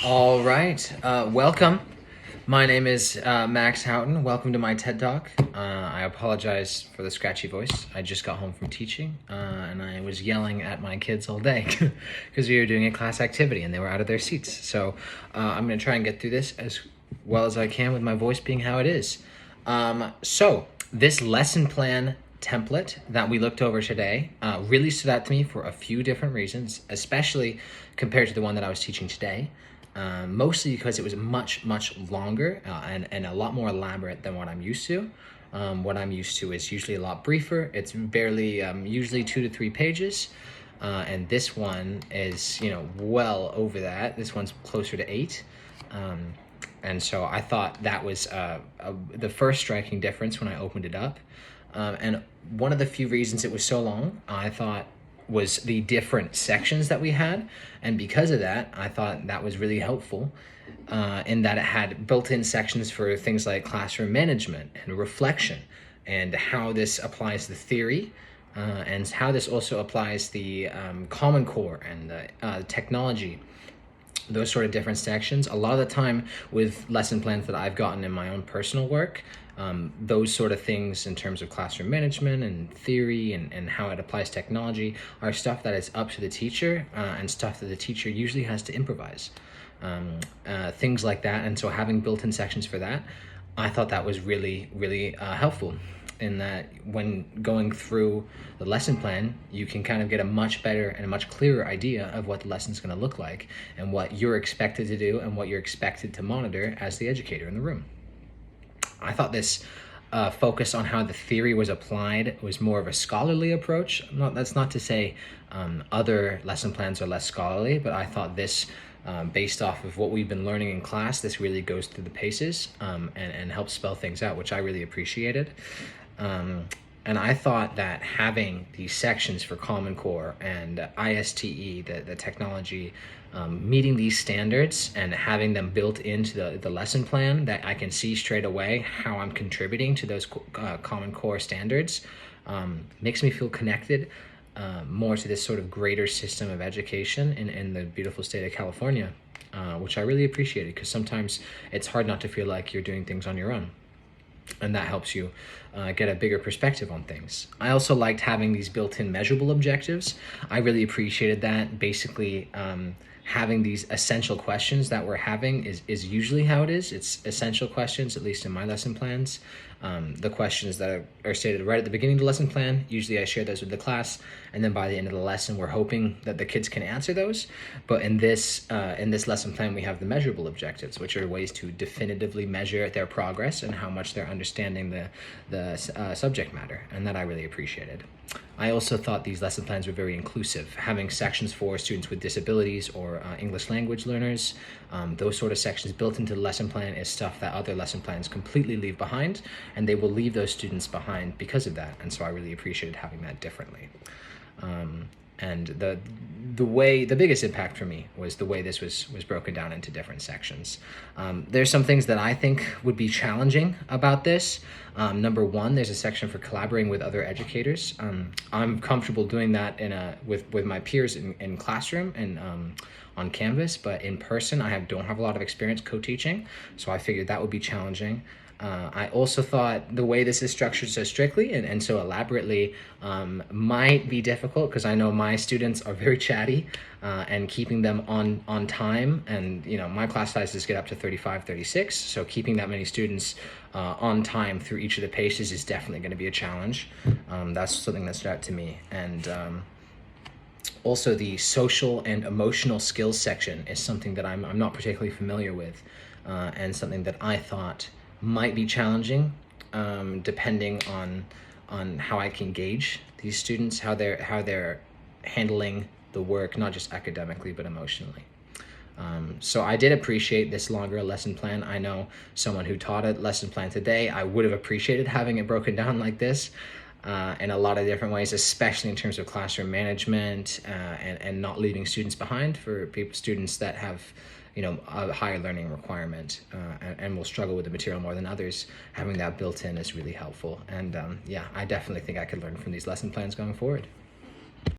All right, welcome. My name is Max Houghton. Welcome to my TED Talk. I apologize for the scratchy voice. I just got home from teaching and I was yelling at my kids all day because we were doing a class activity and they were out of their seats. So I'm going to try and get through this as well as I can with my voice being how it is. So this lesson plan template that we looked over today really stood out to me for a few different reasons, especially compared to the one that I was teaching today. Mostly because it was much longer and a lot more elaborate than what I'm used to. What I'm used to is usually a lot briefer. It's barely usually 2 to 3 pages, and this one is well over that. This one's closer to 8. And so I thought that was the first striking difference when I opened it up. And one of the few reasons it was so long, I thought, was the different sections that we had. And because of that, I thought that was really helpful in that it had built-in sections for things like classroom management and reflection and how this applies the theory and how this also applies the Common Core and the technology, those sort of different sections. A lot of the time with lesson plans that I've gotten in my own personal work, those sort of things in terms of classroom management and theory and how it applies technology are stuff that is up to the teacher and stuff that the teacher usually has to improvise. Things like that. And so having built-in sections for that, I thought that was really helpful in that when going through the lesson plan, you can kind of get a much better and a much clearer idea of what the lesson's going to look like and what you're expected to do and what you're expected to monitor as the educator in the room. I thought this focus on how the theory was applied was more of a scholarly approach. That's not to say other lesson plans are less scholarly, but I thought this, based off of what we've been learning in class, this really goes through the paces and helps spell things out, which I really appreciated. And I thought that having these sections for Common Core and ISTE, the technology, meeting these standards and having them built into the lesson plan, that I can see straight away how I'm contributing to those Common Core standards, makes me feel connected more to this sort of greater system of education in the beautiful state of California, which I really appreciated, because sometimes it's hard not to feel like you're doing things on your own. And that helps you get a bigger perspective on things. I also liked having these built-in measurable objectives. I really appreciated that. Basically, having these essential questions that we're having is usually how it is. It's essential questions, at least in my lesson plans. The questions that are stated right at the beginning of the lesson plan, usually I share those with the class, and then by the end of the lesson, we're hoping that the kids can answer those. But in this lesson plan, we have the measurable objectives, which are ways to definitively measure their progress and how much they're understanding the subject matter, and that I really appreciated. I also thought these lesson plans were very inclusive, having sections for students with disabilities or English language learners. Those sort of sections built into the lesson plan is stuff that other lesson plans completely leave behind, and they will leave those students behind because of that. And so I really appreciated having that differently. And the biggest impact for me was the way this was broken down into different sections. There's some things that I think would be challenging about this. Number one, there's a section for collaborating with other educators. I'm comfortable doing that with my peers in classroom and on Canvas, but in person, don't have a lot of experience co-teaching, so I figured that would be challenging. I also thought the way this is structured so strictly and so elaborately might be difficult, because I know my students are very chatty, and keeping them on time, and my class sizes get up to 35, 36, so keeping that many students on time through each of the paces is definitely going to be a challenge. That's something that stood out to me. And also the social and emotional skills section is something that I'm not particularly familiar with, and something that I thought might be challenging, depending on how I can gauge these students, how they're handling the work, not just academically but emotionally. So I did appreciate this longer lesson plan. I know someone who taught a lesson plan today, I would have appreciated having it broken down like this in a lot of different ways, especially in terms of classroom management and not leaving students behind for students that have a higher learning requirement and will struggle with the material more than others. Having that built in is really helpful. And I definitely think I could learn from these lesson plans going forward.